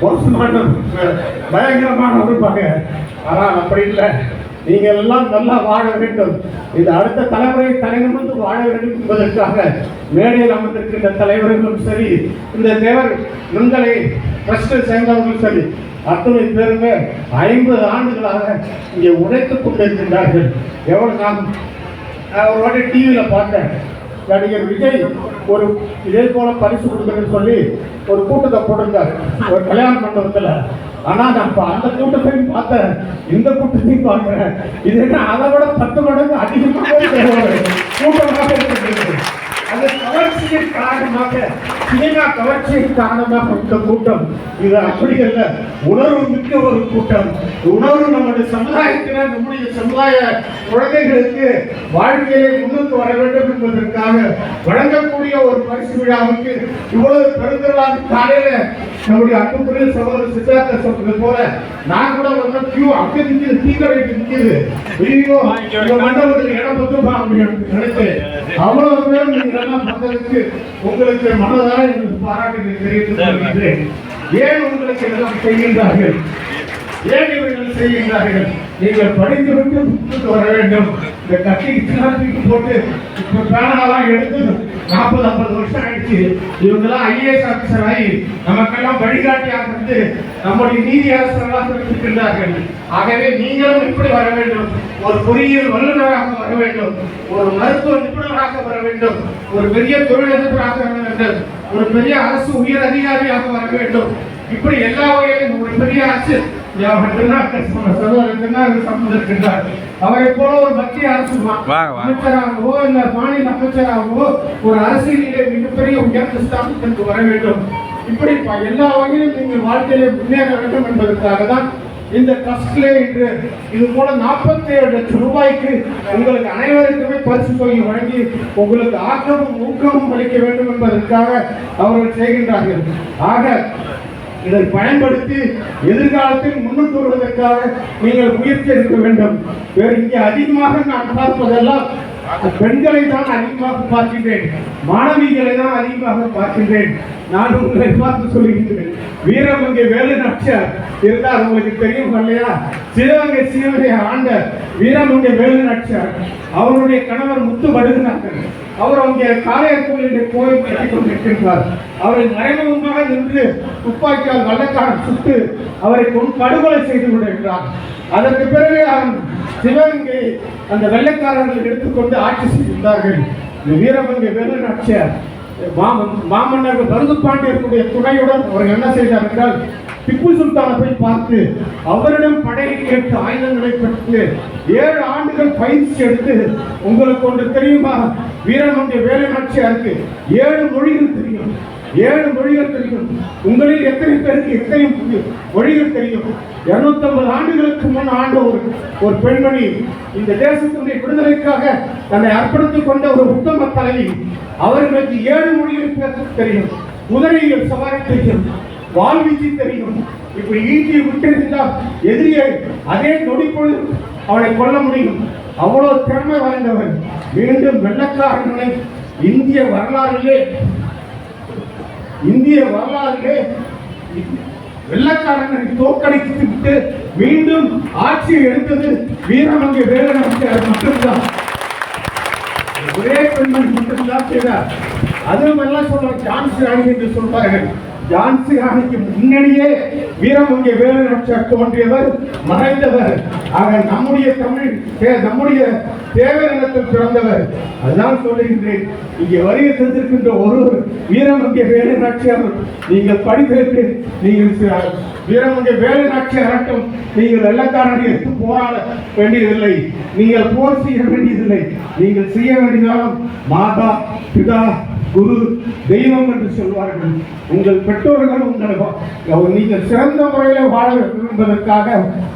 மோசமான பயங்கரமான இருப்பாங்க. ஆனால் அப்படி இல்லை. நீங்கள் எல்லாம் நல்லா வாழ வேண்டும், இந்த அடுத்த தலைமுறை தலைநிமிர்ந்து வாழ வேண்டும் என்பதற்காக மேடையில் அமர்ந்திருக்கின்ற தலைவர்களும் சரி, இந்த தேவர் நுண்கலை ட்ரஸ்டில் சேர்ந்தவர்களும் சரி, அத்தனை பேருமே 50 ஆண்டுகளாக இங்கே உழைத்துக் கொண்டிருக்கின்றார்கள். எவ்வளவு நான் ஒரு வாட்டி டிவியில் பார்த்தேன், நடிகர் விஜய் ஒரு இதே போல பரிசு கொடுக்குறேன்னு சொல்லி ஒரு கூட்டத்தை போட்டிருந்தார் ஒரு கல்யாண மண்டபத்தில். ஆனால் நான் அந்த கூட்டத்தையும் பார்த்தேன், இந்த கூட்டத்தையும் பார்க்கிறேன். இது என்ன அதை விட 10 மடங்கு அதிகமாக கூட்டமாக இருக்கிறது. அது கவர்ச்சியின் காரணமாக, சினிமா கவர்ச்சியின் காரணமாக இந்த கூட்டம். இது அப்படி அல்ல, உணர்வு மிக்க ஒரு கூட்டம். உணர்வு நம்முடைய சமுதாயத்தினர், நம்முடைய சமுதாய குழந்தைகளுக்கு வாழ்க்கையை முன்னுக்கு வர வேண்டும் என்பதற்காக வழங்கக்கூடிய ஒரு பரிசு விழாவுக்கு இவ்வளவு பெருந்திரளாக காலையில நம்முடைய அன்புக்குரிய சகோதரர் சித்தார்த்த சொல்றது போல நான் கூட வந்து கியூ அங்கே நிற்கிறது, தீக்கடை நிற்கிறது, ஐயோ மண்டபத்தில் இடம் பத்துமா அப்படின்னு நினைச்சேன். அவ்வளவு பேரும் நீங்களெல்லாம் வந்ததுக்கு உங்களுக்கு மனதார எனக்கு பாராட்டுகளை தெரிவித்துக் ஏன் உங்களுக்கு எல்லாம் செய்கின்றார்கள், ஏன் இவர்கள் செய்கின்றார்கள்? நீங்கள் படித்துவிட்டு முன்னுக்கு வர வேண்டும். இந்த கட்சிக்கு போட்டு இப்ப பேனெல்லாம் எடுத்து 40-50 வருஷம் ஆயிடுச்சு. இவங்கெல்லாம் ஐஏஎஸ் ஆபீசர் ஆகி நமக்கெல்லாம் வழிகாட்டியாக வந்து நம்முடைய நீதி அரசர்களாக இருக்கின்றார்கள். ஆகவே நீங்களும் இப்படி வர வேண்டும், ஒரு பொறியியல் வல்லுநராக வர வேண்டும், ஒரு மருத்துவ நிபுணராக வர வேண்டும், ஒரு பெரிய தொழிலதிபராக வர வேண்டும், ஒரு பெரிய அரசு உயர் அதிகாரியாக வர வேண்டும். இப்படி எல்லா வகையிலும் ஒரு பெரிய அரசு அவரை போல ஒரு மத்திய அரசு அமைச்சராகவோ இல்ல மாநில அமைச்சராகவோ ஒரு அரசியலிலே மிகப்பெரிய உயர்ந்த ஸ்தானத்திற்கு வர வேண்டும். இப்படி எல்லா வகையிலும் நீங்கள் வாழ்க்கையிலே முன்னேற வேண்டும் என்பதற்காக தான் இந்த ட்ரஸ்ட்லே இன்று இது போல 47 லட்சம் ரூபாய்க்கு உங்களுக்கு அனைவருக்குமே பரிசு தொகை வழங்கி உங்களுக்கு ஆக்கமும் ஊக்கமும் அளிக்க வேண்டும் என்பதற்காக அவர்கள் செய்கின்றார்கள். ஆக இதை பயன்படுத்தி எதிர்காலத்தில் முன்னுக்கு வருவதற்காக நீங்கள் முயற்சி எடுக்க வேண்டும். வேறு இங்கே அதிகமாக நான் பார்ப்பதெல்லாம் பெண்களை தான் அதிகமாக பார்க்கின்றேன், மாணவிகளை தான் அதிகமாக பார்க்கின்றேன். நான் உங்களை பார்த்து சொல்லுகின்றேன், வீரமங்கை வேலு நாச்சியார் இருந்தால் உங்களுக்கு தெரியும் இல்லையா? சிவகங்கை சீமையை ஆண்ட வீரமங்கை வேலு நாச்சியார், அவருடைய கணவர் முத்து வடுகிறார்கள். அவர் அங்கே காளையர் கோயிலுடைய கோயில் கட்டிக் கொண்டிருக்கின்றார். அவரை மறைமுகமாக நின்று துப்பாக்கியால் வெள்ளக்காரன் சுட்டு அவரை படுகொலை செய்து கொண்டிருக்கிறார். அதற்கு பிறகு சிவகங்கை அந்த வெள்ளைக்காரர்கள் எடுத்துக்கொண்டு ஆட்சி செய்திருந்தார்கள். வீரமங்கை வேலு நாச்சியார் மாமன்னர் மருதுபாண்டியர்களுடைய துணையுடன் அவர் என்ன செய்தார் என்றால், திப்பு சுல்தானை போய் பார்த்து அவரிடம் படையை கேட்டு ஆயுதங்களை பெற்று 7 ஆண்டுகள் பயிற்சி எடுத்து, உங்களுக்கு ஒன்று தெரியுமா, வீரமங்கை வேலு நாச்சியாருக்கு 7 மொழிகள் தெரியும். 7 மொழிகள் தெரியும். உங்களில் எத்தனை பேருக்கு எத்தனை மொழிகள் தெரியும்? 250 ஆண்டுகளுக்கு முன் ஆண்ட ஒரு பெண்மணி, இந்த தேசத்தினுடைய விடுதலைக்காக தன்னை அர்ப்பணித்துக் கொண்ட ஒரு உத்தம தலைவி. அவர்களுக்கு 7 மொழிகள் பேச தெரியும், குதிரையில் சவாரி தெரியும், வாழ்வீச்சு தெரியும். இப்படி ஈட்டியை விட்டிருந்தால் எதிரியை அதே நொடிப்பொழுது அவனை கொல்ல முடியும். அவ்வளவு திறமை வாய்ந்தவன். மீண்டும் வெள்ளக்காரர்களை இந்திய வரலாறிலே வெள்ளக்காரனை தோற்கடித்து விட்டு மீண்டும் ஆட்சியை எடுத்தது வீரமங்கை வேலு நாச்சியார் மட்டும்தான். ஒரே பெண்மணி மட்டும்தான் செய்தார். அதுவும் எல்லாம் சொல்ல ஜான்சி ராணி என்று சொல்வார்கள். ஜான்சி ராணிக்கு முன்னணியே வீரமங்கை வேலு நாச்சியார் தோன்றியவர், மறைந்தவர். ஆக நம்முடைய தமிழ், நம்முடைய தேவரிடத்தில் பிறந்தவர். அதுதான் சொல்லுகின்றேன், இங்கே வருகை தந்திருக்கின்ற ஒரு வீரமங்கை வேலு நாச்சியார் நீங்கள் படித்திருக்கு. நீங்கள் வீரமங்கை வேலு நாச்சியாராட்டும் நீங்கள் வெள்ளக்காரனை எடுத்து போராட வேண்டியதில்லை, நீங்கள் போர் செய்ய வேண்டியதில்லை. நீங்கள் செய்ய வேண்டியதாலும் மாதா பிதா குரு தெய்வம் என்று சொல்வார்கள். உங்கள் பெற்றோர்கள் நீங்கள் சிறந்த முறையில் வாழ வேண்டும் என்பதற்காக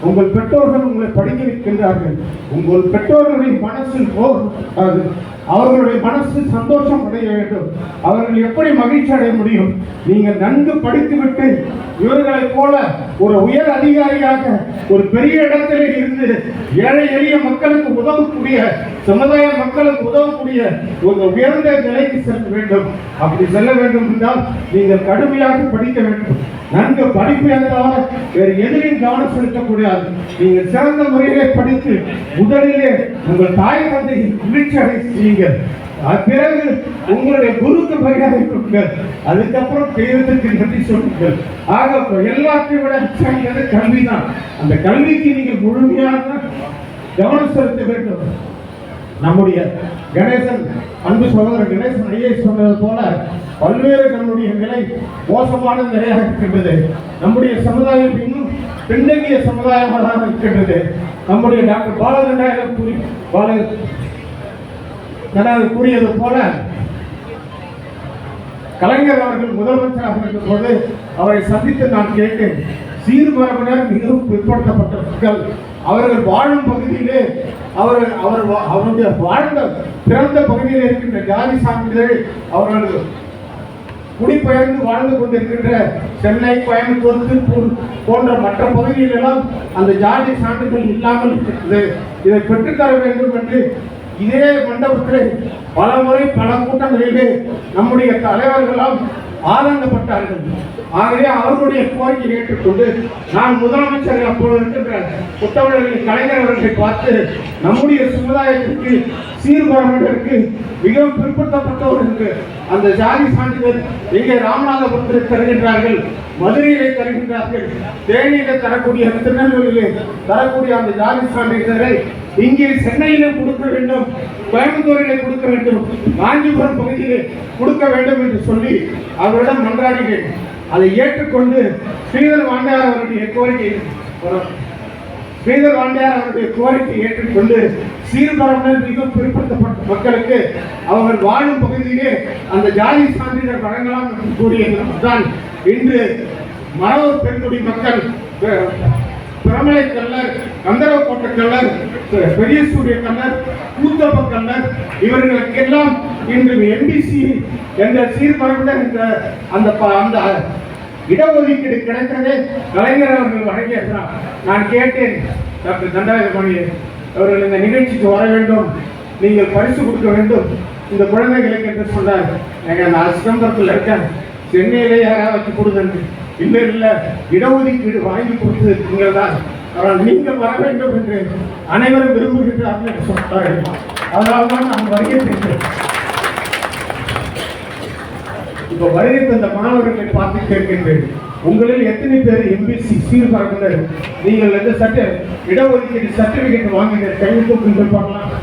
உங்கள் பெற்றோர்கள் உங்களை படிக்க வைக்கின்றார்கள். உங்கள் பெற்றோர்களின் மனசில் அவர்களுடைய மனசு சந்தோஷம் அடைய வேண்டும். அவர்கள் எப்படி மகிழ்ச்சி அடைய முடியும்? நீங்கள் நன்கு படித்துவிட்டு இவர்களை போல ஒரு உயர் அதிகாரியாக ஒரு பெரிய இடத்திலே இருந்து ஏழை எளிய மக்களுக்கு உதவக்கூடிய, சமுதாய மக்களுக்கு உதவக்கூடிய ஒரு உயர்ந்த நிலைக்கு செல்ல வேண்டும். அப்படி செல்ல வேண்டும் என்றால் நீங்கள் நீங்கள் கடுமையாக படிக்க வேண்டும். நன்கு படிப்பை தவிர வேறு எதிரையும் கவனம் செலுத்தக்கூடாது. நீங்கள் சிறந்த முறையிலே படித்து முதலிலே உங்கள் தாய் தந்தை வீழ்ச்சி அடைந்தீர்கள். பிறகு உங்களுடைய குருக்கு மரியாதை கொடுங்கள். அதுக்கப்புறம் தெய்வத்திற்கு நன்றி சொல்லுங்கள். ஆக எல்லாத்தையும் விட சிறந்தது கல்விதான். அந்த கல்விக்கு நீங்கள் முழுமையாக கவனம் செலுத்த வேண்டும். நம்முடைய கணேசன் அன்பு சகோதரர் கணேசன் ஐஏஎஸ் சொன்னது போல பல்வேறு நம்முடைய நிலை மோசமான நிலையாக இருக்கின்றது. நம்முடைய சமுதாயம் இன்னும் பின்தங்கிய சமுதாயமாக இருக்கின்றது. நம்முடைய டாக்டர் பாலகண்டாயிரம் கூறியது போல கலைஞர் அவர்கள் முதலமைச்சராக இருக்கும் போது அவரை சந்தித்து நான் கேட்டேன், சீர்மரபினர் மிகவும் பிற்படுத்தப்பட்ட மக்கள், அவர்கள் வாழும் பகுதியிலே அவருடைய வாழ்ந்த பிறந்த பகுதியில் இருக்கின்ற ஜாதி சான்றிதழ் அவர்கள் குடிபெயர்ந்து வாழ்ந்து கொண்டிருக்கின்ற சென்னை, கோயம்புத்தூர், திருப்பூர் போன்ற மற்ற பகுதிகளெல்லாம் அந்த ஜாதி சான்றிதழ் இல்லாமல் இருக்கிறது. இதை பெற்றுத்தர வேண்டும் என்று இதே மண்டபத்தில் பல முறை பல கூட்டங்களிலே நம்முடைய தலைவர்களால் ஆதங்கப்பட்டார்கள். ஆகவே அவர்களுடைய கோரிக்கையை ஏற்றுக்கொண்டு நான் முதலமைச்சர் அப்போது இருக்கின்ற புத்தகங்களின் கலைஞர் அவர்களை பார்த்து நம்முடைய சமுதாயத்திற்கு சீர்பரவதற்கு மிகவும் பிற்படுத்தப்பட்டவர்களுக்கு அந்த ஜாதி சான்றிதழ் இங்கே ராமநாதபுரத்தில் தருகின்றார்கள், மதுரையிலே தருகின்றார்கள், தேனியிலே தரக்கூடிய, திருநெல்வேலியிலே தரக்கூடிய அந்த ஜாதி சான்றிதழை இங்கே சென்னையிலே கொடுக்க வேண்டும், கோயம்புத்தூரிலே கொடுக்க வேண்டும், காஞ்சிபுரம் பகுதியிலே கொடுக்க வேண்டும் என்று சொல்லி அவரிடம் மன்றாடினேன். அதை ஏற்றுக்கொண்டு ஸ்ரீதர் வாண்டையார் அவருடைய கோரிக்கை ஏற்றுக்கொண்டு சீர்பரவல் மிகவும் பிற்படுத்தப்பட்ட மக்களுக்கு அவர்கள் வாழும் பகுதியிலே அந்த ஜாதி சான்றிதழ் வழங்கலாம் என்று கூறியதுதான் இன்று மரவர் பெண்குடி மக்கள், பிரமலை கல்லர், கந்தரவக்கோட்டை கல்லர், பெரிய சூரிய கல்லர், கூத்தப்ப கல்லர் இவர்களுக்கெல்லாம் இன்று எம்பிசி என்ற சீர்பரவுடன் அந்த இடஒதுக்கீடு கிடைத்ததே கலைஞர் அவர்கள் வழங்கியிருக்கிறார். நான் கேட்டேன், டாக்டர் தண்டாயுதபாணி அவர்கள் இந்த நிகழ்ச்சிக்கு வர வேண்டும், நீங்கள் பரிசு கொடுக்க வேண்டும் இந்த குழந்தைகளுக்கு என்று சொன்னார். நான் சிதம்பரத்தில் இருக்கேன், சென்னையிலே யாராவது வச்சு கொடுங்க. இல்லை இடஒதுக்கீடு வாங்கி கொடுத்தது நீங்கள் தான், ஆனால் நீங்கள் வர வேண்டும் என்று அனைவரும் விரும்புகின்றார்கள் என்று சொன்னார்கள். அதனால்தான் நான் வருகிறேன். இப்போ வருகை தந்த மாணவர்களை பார்த்து கேட்கின்றேன், உங்களில் எத்தனை பேர் எம்பிசி சீர்பரப்பினர் நீங்கள் எந்த இடஒதுக்கீடு சர்டிபிகேட் வாங்கின கையில் தூக்குங்க பார்க்கலாம்.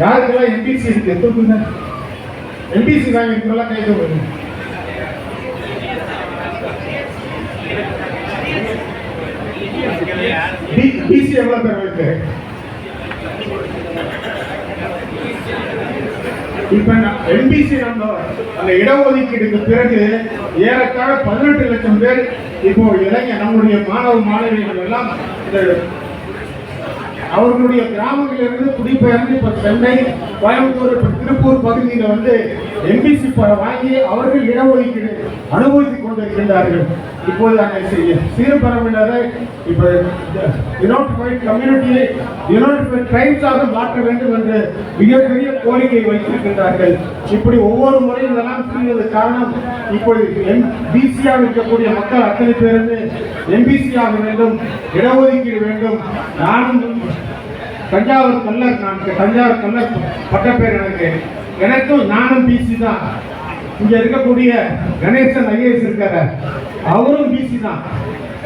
யாருக்கெல்லாம் எம்பிசி இருக்கு தூக்குங்க. எம்பிசி வாங்கிருக்கெல்லாம் கை தூக்குங்க. பிசி எவ்வளவு பேர் இருக்கு? இப்ப எம்பிசி நம்ம அந்த இடஒதுக்கீடுக்கு பிறகு ஏறத்தாழ 18 லட்சம் பேர் இப்போ இளைஞர் நம்முடைய மாணவ மாணவிகள் எல்லாம் அவர்களுடைய கிராமங்களிலிருந்து குடிபெயர்ந்து இப்ப சென்னை, கோயம்புத்தூர், திருப்பூர் பகுதியில் வந்து எம்பிசி வாங்கி அவர்கள் இடஒதுக்கீடு அனுபவித்துக் கொண்டிருக்கின்றார்கள். இப்போது சீர்பரவினரை இப்போ யுனைடெட் கம்யூனிட்டியை யுனைடெட் ட்ரைப்ஸாக மாற்ற வேண்டும் என்று மிகப்பெரிய கோரிக்கை வைத்திருக்கின்றார்கள். இப்படி ஒவ்வொரு முறையும் இதெல்லாம் செய்வது காரணம், இப்போது பிசியாக இருக்கக்கூடிய மக்கள் அத்தனை பேருந்து எம்பிசி ஆக வேண்டும், இடஒதுக்கீடு வேண்டும். நானும் தஞ்சாவூர் கல்லர் பட்டப்பேர் எனக்கும் நானும் பிசி தான். இங்க இருக்கக்கூடிய கணேசன் ஐஏஎஸ் இருக்காரு, அவரும் பிசி தான்.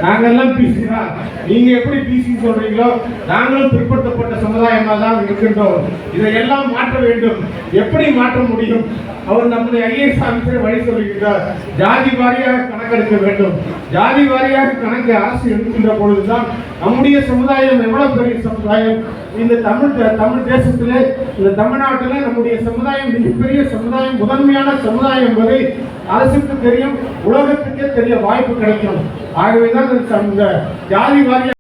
நாங்கெல்லாம் பிசி தான். நீங்க எப்படி பிசி சொல்றீங்களோ நாங்களும் பிற்படுத்தப்பட்ட சமுதாயமா தான் இருக்கின்றோம். இதையெல்லாம் மாற்ற வேண்டும். எப்படி மாற்ற முடியும்? அவர் நம்முடைய ஐஏஎஸ் ஆஃபீஸரை வழி சொல்லுகிறார், ஜாதி வாரியாக கணக்கெடுக்க வேண்டும். ஜாதி வாரியாக கணக்கு அரசு எடுக்கின்ற பொழுதுதான் நம்முடைய சமுதாயம் எவ்வளவு பெரிய சமுதாயம். இந்த தமிழ் தேசத்திலே, இந்த தமிழ்நாட்டிலே நம்முடைய சமுதாயம் மிகப்பெரிய சமுதாயம், முதன்மையான சமுதாயம் என்பதை அரசுக்கு தெரியும், உலகத்துக்கே தெரிய வாய்ப்பு கிடைக்கும். ஆகவேதான் இந்த ஜாதி வாரியாக